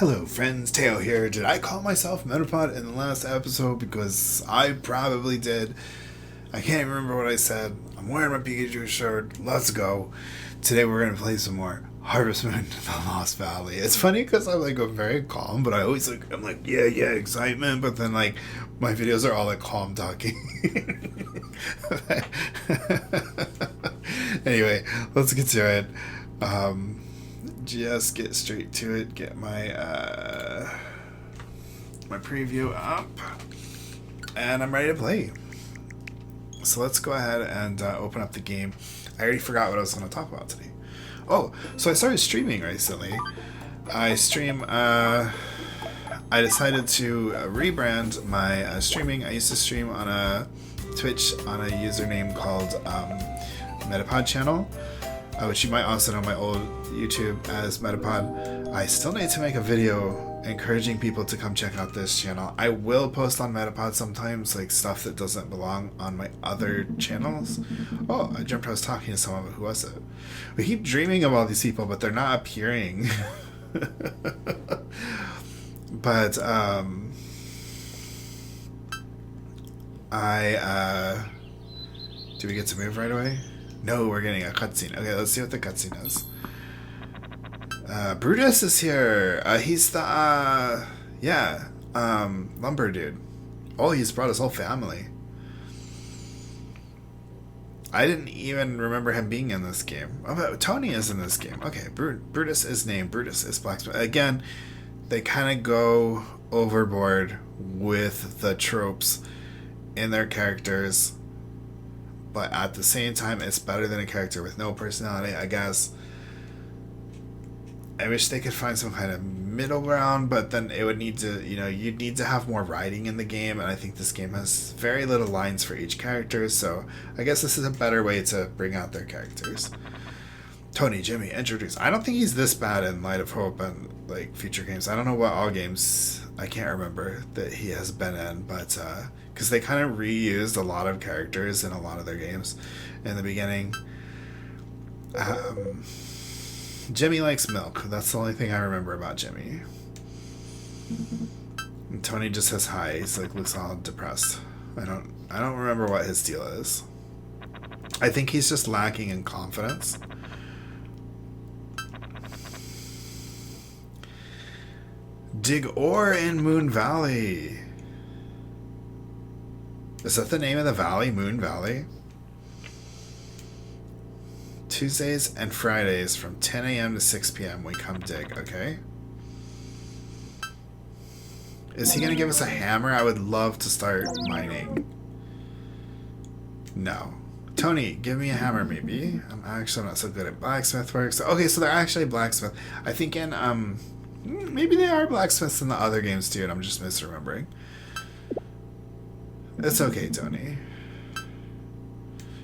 Hello friends, Teo here. Did I call myself Metapod in the last episode? Because I probably did. I can't remember what I said. I'm wearing my Pikachu shirt. Let's go. Today we're going to play some more Harvest Moon: The Lost Valley. It's funny because I'm very calm, but I'm like, yeah, excitement. But then my videos are all calm talking. Anyway, let's get to it. Just get straight to it. Get my my preview up, and I'm ready to play. So let's go ahead and open up the game. I already forgot what I was going to talk about today. Oh, so I started streaming recently. I decided to rebrand my streaming. I used to stream on a Twitch on a username called Metapod channel, which you might also know my old YouTube as Metapod. I still need to make a video encouraging people to come check out this channel. I will post on Metapod sometimes, stuff that doesn't belong on my other channels. Oh, I dreamt I was talking to someone, but who was it? We keep dreaming of all these people, but they're not appearing. But, do we get to move right away? No, we're getting a cutscene. Okay, let's see what the cutscene is. Brutus is here. He's the, lumber dude. Oh, he's brought his whole family. I didn't even remember him being in this game. Oh, but Tony is in this game. Okay, Brutus is named. Brutus is blacksmith. Again, they kind of go overboard with the tropes in their characters, but at the same time, it's better than a character with no personality, I guess. I wish they could find some kind of middle ground, but then it would need to, you'd need to have more writing in the game, and I think this game has very little lines for each character, so I guess this is a better way to bring out their characters. Tony, Jimmy, introduce. I don't think he's this bad in Light of Hope and future games. I don't know what all games, I can't remember, that he has been in, but because they kind of reused a lot of characters in a lot of their games in the beginning. Jimmy likes milk. That's the only thing I remember about Jimmy. And Tony just says hi. He's looks all depressed. I don't remember what his deal is. I think he's just lacking in confidence. Dig ore in Moon Valley. Is that the name of the valley? Moon Valley? Tuesdays and Fridays from 10 a.m. to 6 p.m. we come dig, okay? Is he going to give us a hammer? I would love to start mining. No. Tony, give me a hammer, maybe. I'm not so good at blacksmith work. So, okay, so they're actually blacksmith. I think in, maybe they are blacksmiths in the other games too, and I'm just misremembering. It's okay, Tony.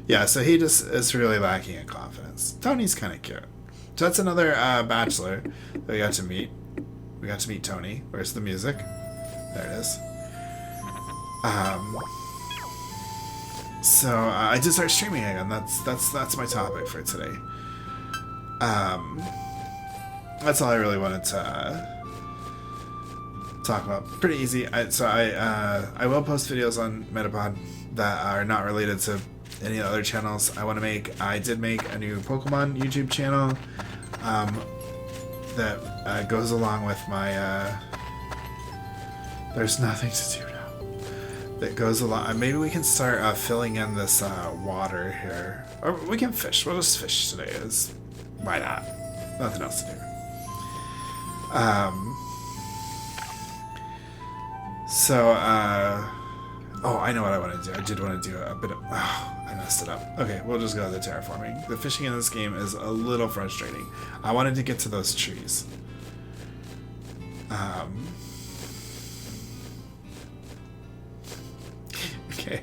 Yeah, so he just is really lacking in confidence. Tony's kind of cute. So that's another bachelor that we got to meet. We got to meet Tony. Where's the music? There it is. So I did start streaming again. That's my topic for today. That's all I really wanted to talk about. Pretty easy. I will post videos on Metapod that are not related to any other channels I want to make. I did make a new Pokemon YouTube channel that goes along with my there's nothing to do now. That goes along. Maybe we can start filling in this water here, or we can fish. We'll just fish today. Why not? Nothing else to do. Oh, I know what I want to do. I did want to do a bit of... Oh, I messed it up. Okay, we'll just go to the terraforming. The fishing in this game is a little frustrating. I wanted to get to those trees. Okay.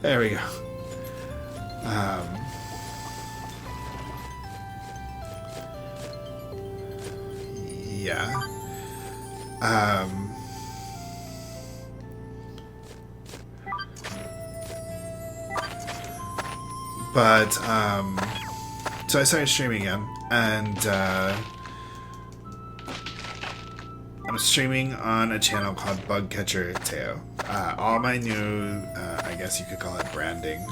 There we go. Yeah. But, so I started streaming again, and I'm streaming on a channel called Bugcatcher Teo. All my new, I guess you could call it branding,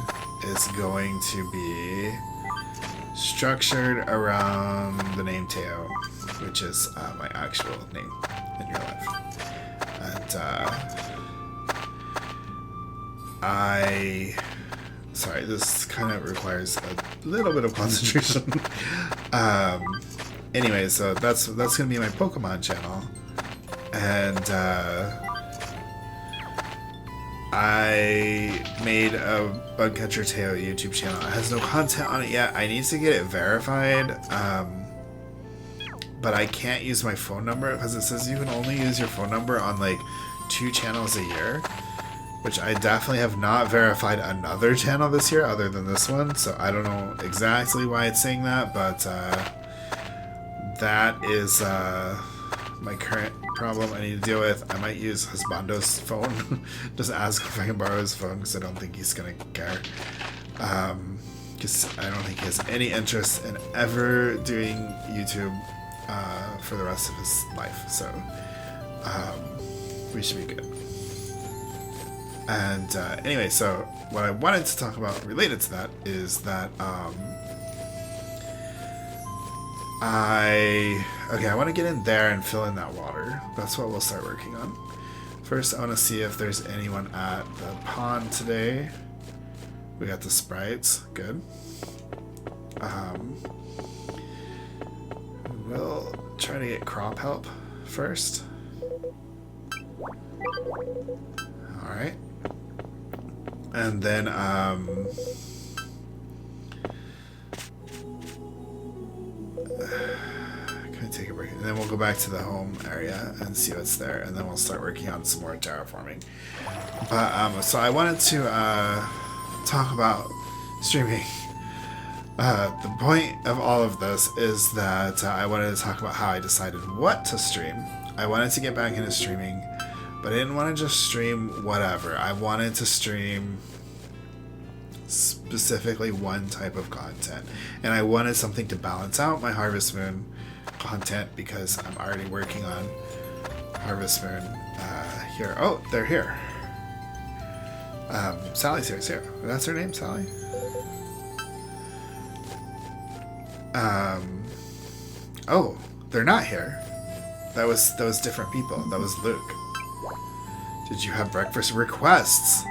is going to be structured around the name Teo, which is my actual name in real life. And sorry, this kind of requires a little bit of concentration. Anyway, so that's gonna be my Pokemon channel, and I made a Bugcatcher Teo YouTube channel. It has no content on it yet. I need to get it verified, but I can't use my phone number because it says you can only use your phone number on like 2 channels a year, which I definitely have not verified another channel this year other than this one, so I don't know exactly why it's saying that, but that is my current problem I need to deal with. I might use Husbando's phone. Just ask if I can borrow his phone because I don't think he's gonna care. Because I don't think he has any interest in ever doing YouTube for the rest of his life. So we should be good. And anyway, so what I wanted to talk about related to that is that I want to get in there and fill in that water. That's what we'll start working on. First, I want to see if there's anyone at the pond today. We got the sprites. Good. We'll try to get crop help first. Alright. And then, can I take a break? And then we'll go back to the home area and see what's there, and then we'll start working on some more terraforming. But, so I wanted to, talk about streaming. The point of all of this is that I wanted to talk about how I decided what to stream. I wanted to get back into streaming, but I didn't want to just stream whatever. I wanted to stream specifically one type of content, and I wanted something to balance out my Harvest Moon content because I'm already working on Harvest Moon here. Oh, they're here. Sally's here. Sarah. That's her name, Sally. Oh, they're not here. That was different people. That was Luke. Did you have breakfast requests?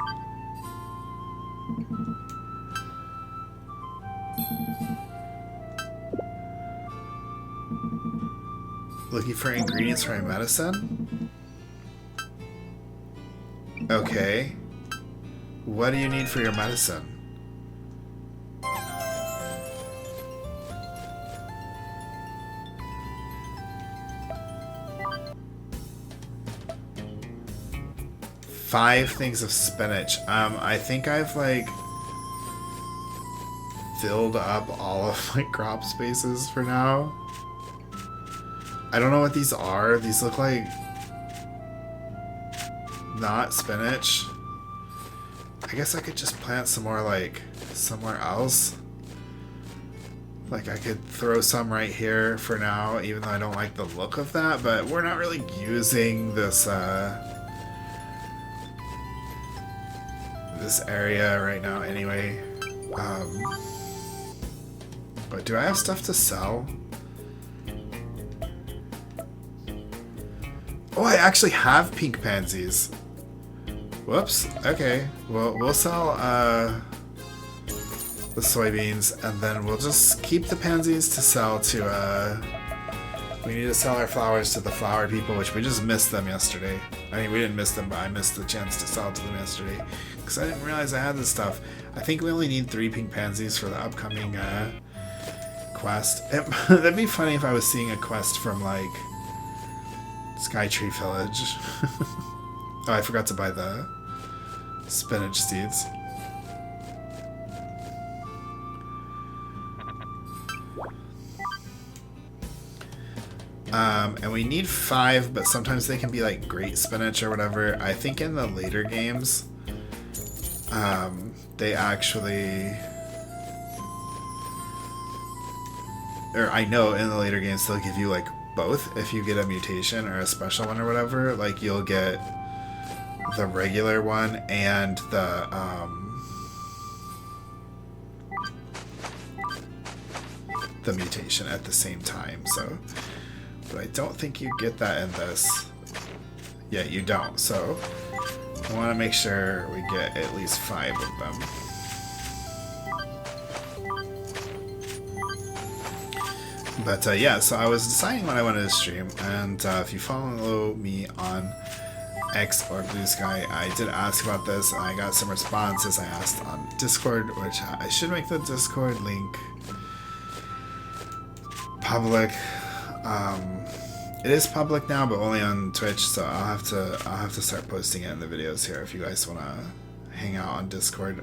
Looking for ingredients for my medicine? Okay. What do you need for your medicine? Five things of spinach. I think I've like filled up all of my crop spaces for now. I don't know what these are. These look like not spinach. I guess I could just plant some more like somewhere else. Like I could throw some right here for now, even though I don't like the look of that, but we're not really using this this area right now anyway. But do I have stuff to sell? Oh, I actually have pink pansies. Whoops. Okay. Well, we'll sell the soybeans, and then we'll just keep the pansies to sell to we need to sell our flowers to the flower people, which we just missed them yesterday. I mean, we didn't miss them, but I missed the chance to sell to them yesterday because I didn't realize I had this stuff. I think we only need 3 pink pansies for the upcoming quest. That'd be funny if I was seeing a quest from like Skytree Village. Oh, I forgot to buy the spinach seeds. And we need 5, but sometimes they can be like great spinach or whatever. I think in the later games, they actually, or I know in the later games they'll give you like both. If you get a mutation or a special one or whatever, like you'll get the regular one and the mutation at the same time. So, but I don't think you get that in this. Yeah, you don't. So I want to make sure we get at least 5 of them. But yeah, so I was deciding what I wanted to stream, and if you follow me on X or Blue Sky, I did ask about this, and I got some responses. I asked on Discord, which I should make the Discord link public. It is public now, but only on Twitch, so I'll have to start posting it in the videos here if you guys want to hang out on Discord.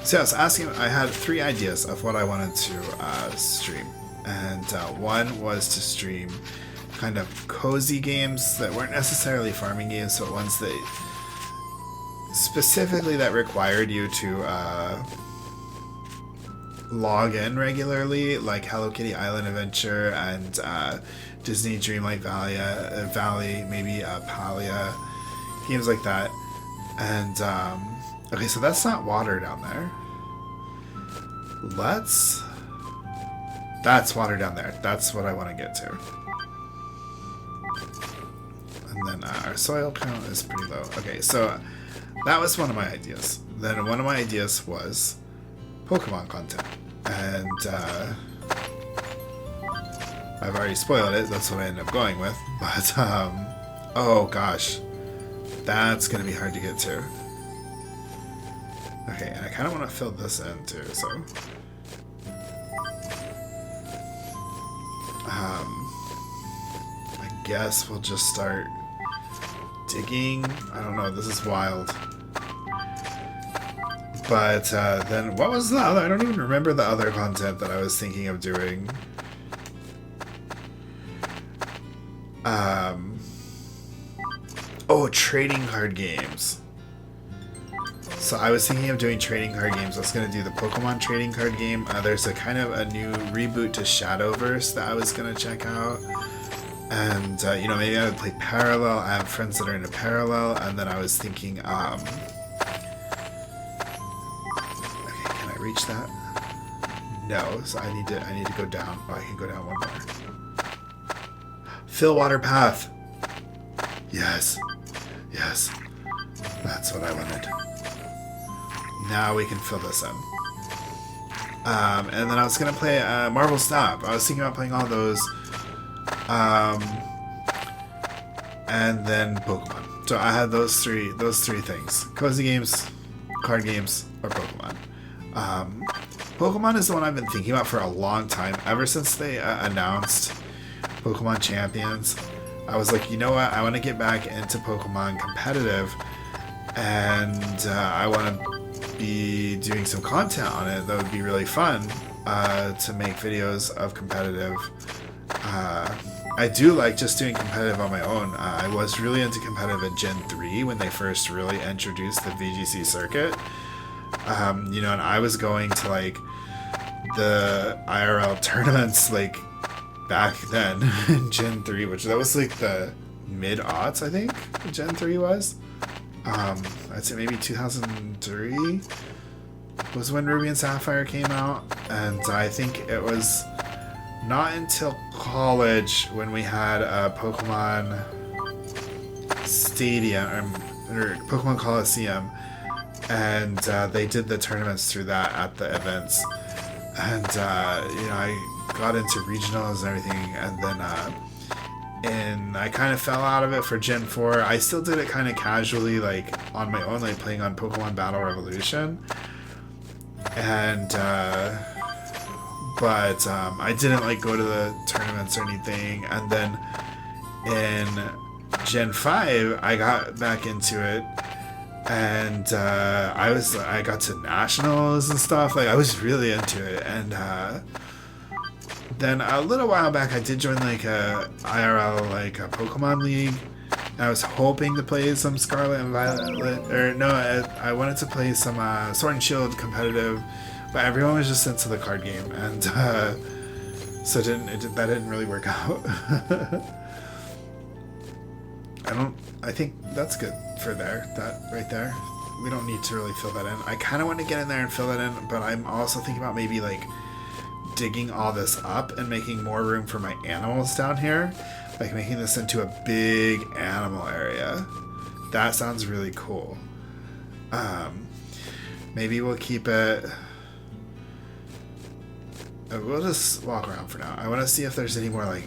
So yeah, I was asking, I had 3 ideas of what I wanted to stream, and one was to stream kind of cozy games that weren't necessarily farming games, but ones that specifically that required you to log in regularly, like Hello Kitty Island Adventure and Disney Dreamlight Valley, maybe Palia, games like that. And okay, so that's not water down there. That's water down there. That's what I want to get to. And then our soil count is pretty low. Okay, so that was one of my ideas. Then one of my ideas was Pokemon content. And I've already spoiled it. That's what I ended up going with. But, oh gosh. That's going to be hard to get to. Okay, and I kind of want to fill this in too, so... I guess we'll just start digging. I don't know, this is wild. But then what was the other? I don't even remember the other content that I was thinking of doing. Oh, trading card games. So I was thinking of doing trading card games. I was going to do the Pokemon trading card game. There's a kind of a new reboot to Shadowverse that I was going to check out. And, you know, maybe I would play Parallel. I have friends that are into Parallel. And then I was thinking, okay, can I reach that? No, so I need to go down. Oh, I can go down one more. Fillwater Path. Yes. Yes. That's what I wanted. Now we can fill this in. And then I was going to play Marvel Snap. I was thinking about playing all those. And then Pokemon. So I had those three things. Cozy games, card games, or Pokemon. Pokemon is the one I've been thinking about for a long time. Ever since they announced Pokemon Champions, I was like, you know what? I want to get back into Pokemon competitive. And I want to be doing some content on it that would be really fun to make videos of competitive. I do like just doing competitive on my own. I was really into competitive at Gen 3 when they first really introduced the VGC circuit. You know, and I was going to like the IRL tournaments like back then in Gen 3, which that was like the mid-aughts, I think Gen 3 was. I'd say maybe 2003 was when Ruby and Sapphire came out, and I think it was not until college when we had a Pokemon Stadium or Pokemon Coliseum, and they did the tournaments through that at the events, and you know, I got into regionals and everything, and then and I kind of fell out of it for Gen 4. I still did it kind of casually, like on my own, like playing on Pokemon Battle Revolution. And, but I didn't like go to the tournaments or anything. And then in Gen 5, I got back into it. And I got to nationals and stuff. Like I was really into it. And, then a little while back, I did join like a IRL, like a Pokemon League, And I was hoping to play some Scarlet and Violet, or no, I wanted to play some Sword and Shield competitive, but everyone was just into the card game, and so that didn't really work out. I think that's good for that right there. We don't need to really fill that in. I kind of want to get in there and fill that in, but I'm also thinking about maybe like digging all this up and making more room for my animals down here, like making this into a big animal area. That sounds really cool. Maybe we'll keep it. We'll just walk around for now. I want to see if there's any more like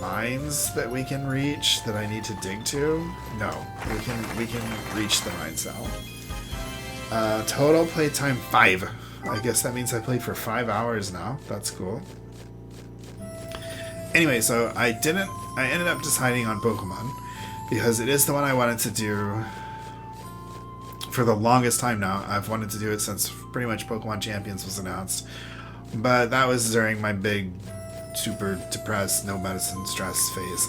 mines that we can reach that I need to dig to. No, we can reach the mines now. Total playtime 5. I guess that means I played for 5 hours now. That's cool. Anyway, so I ended up deciding on Pokemon because it is the one I wanted to do for the longest time now. I've wanted to do it since pretty much Pokemon Champions was announced. But that was during my big, super depressed, no medicine stress phase.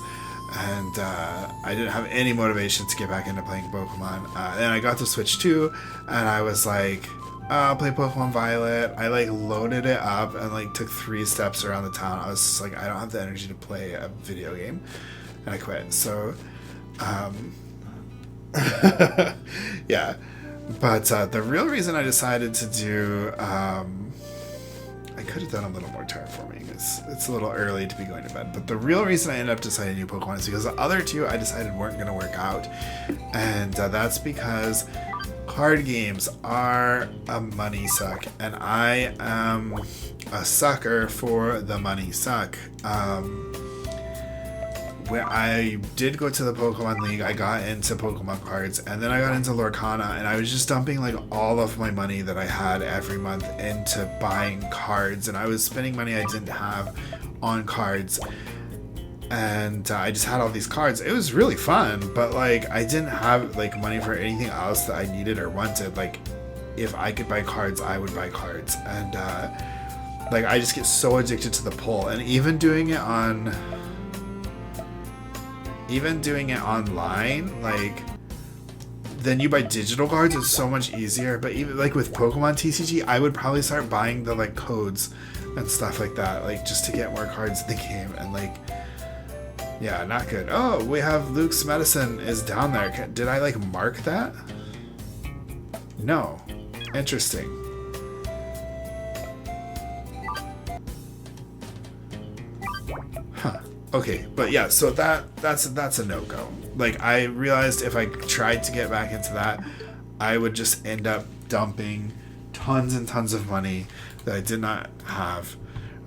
And I didn't have any motivation to get back into playing Pokemon. And I got to Switch 2, and I was like, I'll play Pokemon Violet. I like loaded it up and like took 3 steps around the town. I was just like, I don't have the energy to play a video game. And I quit. So, yeah. But the real reason I decided to do... I could have done a little more terraforming. It's a little early to be going to bed. But the real reason I ended up deciding to do Pokemon is because the other 2 I decided weren't going to work out. And that's because card games are a money suck. And I am a sucker for the money suck. When I did go to the Pokemon League, I got into Pokemon cards, and then I got into Lorcana, and I was just dumping like all of my money that I had every month into buying cards, and I was spending money I didn't have on cards, and I just had all these cards. It was really fun, but like I didn't have like money for anything else that I needed or wanted. Like if I could buy cards, I would buy cards, and like I just get so addicted to the pull, and even doing it online, like then you buy digital cards, it's so much easier. But even like with Pokemon TCG, I would probably start buying the like codes and stuff like that, like just to get more cards in the game. And like, yeah, not good. Oh, we have Luke's medicine is down there. Did I like mark that? No. Interesting. Huh. Okay, but yeah, so that's a no-go. Like, I realized if I tried to get back into that, I would just end up dumping tons and tons of money that I did not have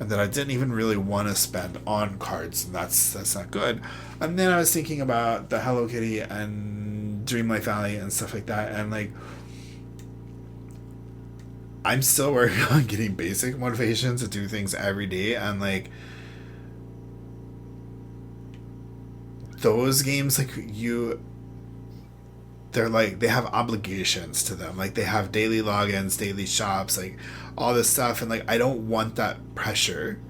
and that I didn't even really want to spend on cards, and that's not good. And then I was thinking about the Hello Kitty and Dreamlight Valley and stuff like that, and like I'm still working on getting basic motivation to do things every day, and like those games, like they're like, they have obligations to them. Like they have daily logins, daily shops, like all this stuff. And like, I don't want that pressure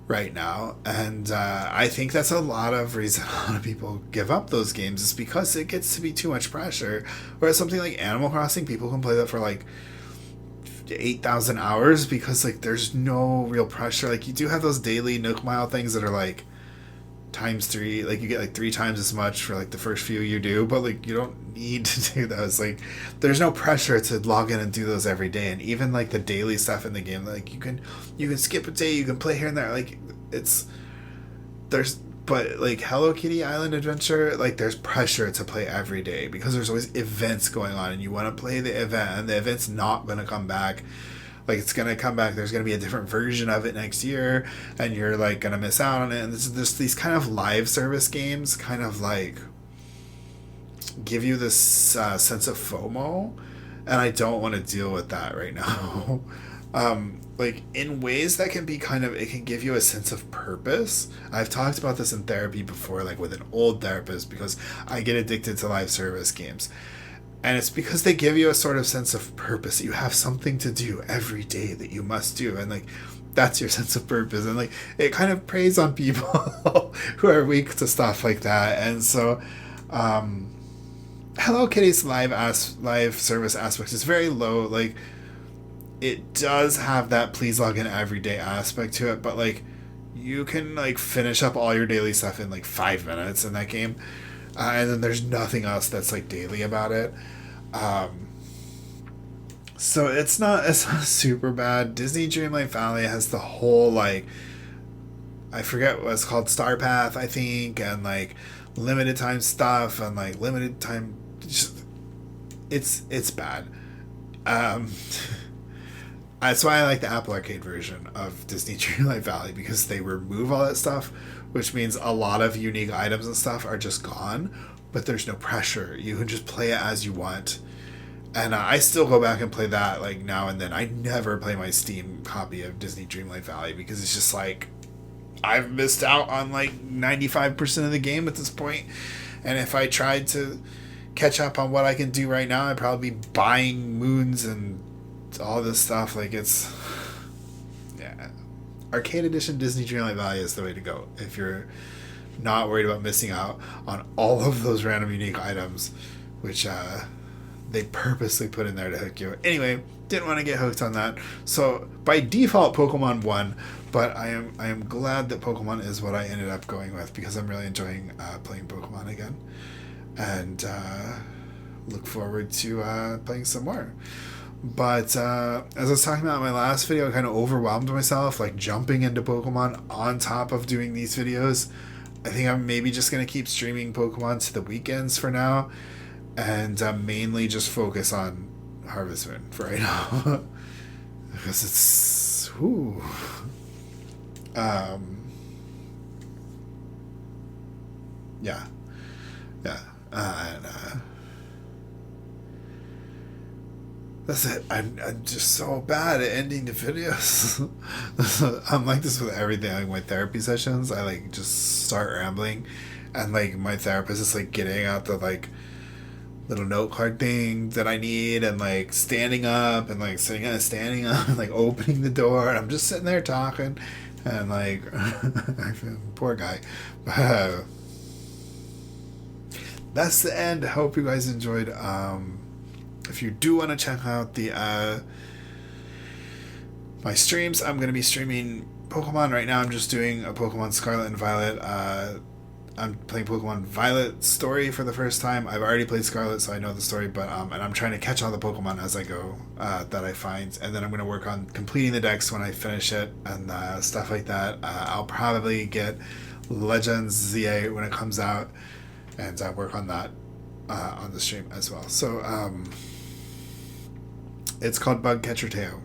right now. And I think that's a lot of reason a lot of people give up those games is because it gets to be too much pressure. Whereas something like Animal Crossing, people can play that for like 8,000 hours because like there's no real pressure. Like you do have those daily Nook Mile things that are like ×3, like you get like 3 times as much for like the first few you do, but like you don't need to do those. Like there's no pressure to log in and do those every day. And even like the daily stuff in the game, like you can skip a day, you can play here and there, like but like Hello Kitty Island Adventure, like there's pressure to play every day because there's always events going on and you want to play the event, and the event's not going to come back. Like it's going to come back, there's going to be a different version of it next year, and you're like going to miss out on it. And there's these kind of live service games kind of like give you this sense of FOMO, and I don't want to deal with that right now. Like in ways that can be kind of, it can give you a sense of purpose. I've talked about this in therapy before, like with an old therapist, because I get addicted to live service games. And it's because they give you a sort of sense of purpose. You have something to do every day that you must do. And like, that's your sense of purpose. And like, it kind of preys on people who are weak to stuff like that. And so Hello Kitty's live service aspect is very low. Like, it does have that please log in every day aspect to it, but like, you can like finish up all your daily stuff in like 5 minutes in that game, and then there's nothing else that's like daily about it. So it's not super bad. Disney Dreamlight Valley has the whole like, I forget what it's called, Star Path, I think, and like limited time stuff and like limited time. Just, it's bad. That's why I like the Apple Arcade version of Disney Dreamlight Valley, because they remove all that stuff, which means a lot of unique items and stuff are just gone, but there's no pressure. You can just play it as you want. And I still go back and play that like now and then. I never play my Steam copy of Disney Dreamlight Valley because it's just like, I've missed out on like 95% of the game at this point. And if I tried to catch up on what I can do right now, I'd probably be buying moons and all this stuff. Like, it's, yeah, Arcade Edition Disney Dreamlight Valley is the way to go if you're not worried about missing out on all of those random unique items, which they purposely put in there to hook you. Anyway, didn't want to get hooked on that, so by default Pokemon won, but I am glad that Pokemon is what I ended up going with, because I'm really enjoying playing Pokemon again, and look forward to playing some more. But as I was talking about in my last video, I kind of overwhelmed myself, like jumping into Pokemon on top of doing these videos. I think I'm maybe just going to keep streaming Pokemon to the weekends for now, and mainly just focus on Harvest Moon for right now. Because it's... Ooh. Yeah. Yeah. And that's it. I'm just so bad at ending the videos. I'm like this with everything. Like my therapy sessions, I like just start rambling, and like my therapist is like getting out the like little note card thing that I need, and like standing up and like sitting and standing up and like opening the door, and I'm just sitting there talking, and like poor guy. But that's the end. I hope you guys enjoyed. If you do want to check out the my streams, I'm going to be streaming Pokemon right now. I'm just doing a Pokemon Scarlet and Violet. I'm playing Pokemon Violet story for the first time. I've already played Scarlet, so I know the story, but and I'm trying to catch all the Pokemon as I go that I find, and then I'm going to work on completing the dex when I finish it and stuff like that. I'll probably get Legends ZA when it comes out, and work on that on the stream as well. So it's called Bug Catcher Teo.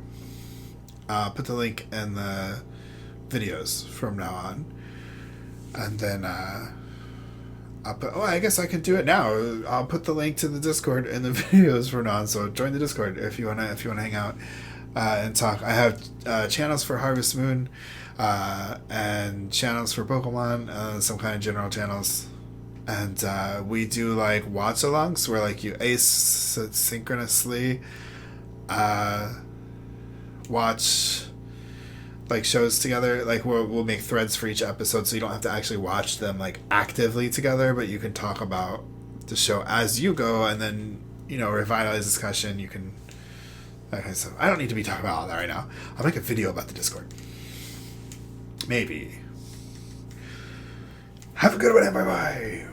Put the link in the videos from now on, and then I'll put, I guess I can do it now. I'll put the link to the Discord in the videos from now on. So join the Discord if you wanna hang out and talk. I have channels for Harvest Moon and channels for Pokemon, some kind of general channels, and we do like watch-alongs where like you asynchronously watch like shows together. Like we'll make threads for each episode, so you don't have to actually watch them like actively together, but you can talk about the show as you go, and then, you know, revitalize discussion. You can, that kind of stuff. I don't need to be talking about all that right now. I'll make a video about the Discord, maybe. Have a good one, bye bye.